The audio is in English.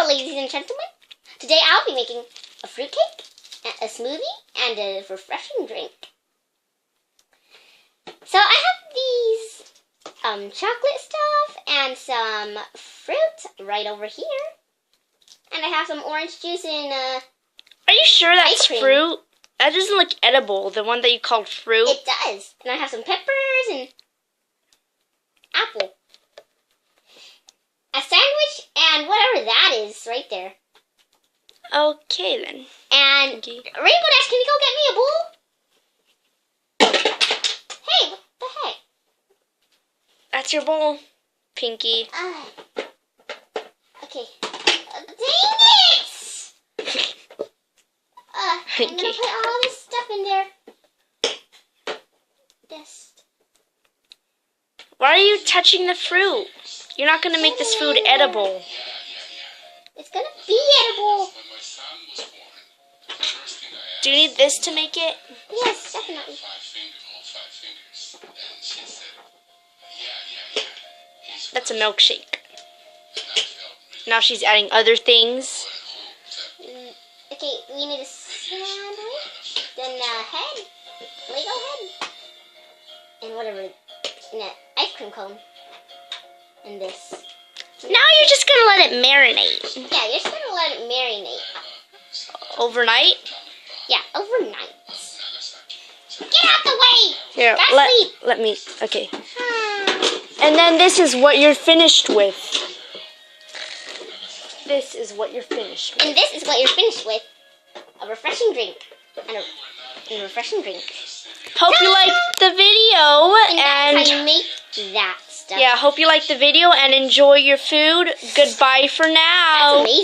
ladies and gentlemen. Today I'll be making a fruit cake, a smoothie, and a refreshing drink. So I have these chocolate stuff and some fruit right over here. And I have some orange juice and Are you sure that's fruit? That doesn't look edible, the one that you called fruit. It does. And I have some peppers and apple. A sandwich and whatever that is right there. Okay then. And Okay. Rainbow Dash, can you go get me a bowl? Hey, what the heck? That's your bowl, Pinky. Okay. Dang it! I'm gonna put all this stuff in there. This. Why are you touching the fruit? You're not going to make this food edible. It's gonna be edible. Do you need this to make it? Yes, definitely. That's a milkshake. Now she's adding other things. Okay, we need a sandwich, then a head, Lego head, and whatever, and an ice cream cone, and this. Now you're just going to let it marinate. Yeah, you're just gonna let it marinate. Overnight? Yeah, overnight. Get out the way! Here, Gotta sleep. let me, okay. And then this is what you're finished with. This is what you're finished with. And this is what you're finished with. A refreshing drink. And a refreshing drink. Hope you liked the video. And that's how you make that stuff. Yeah, hope you liked the video and enjoy your food. Goodbye for now. That's amazing.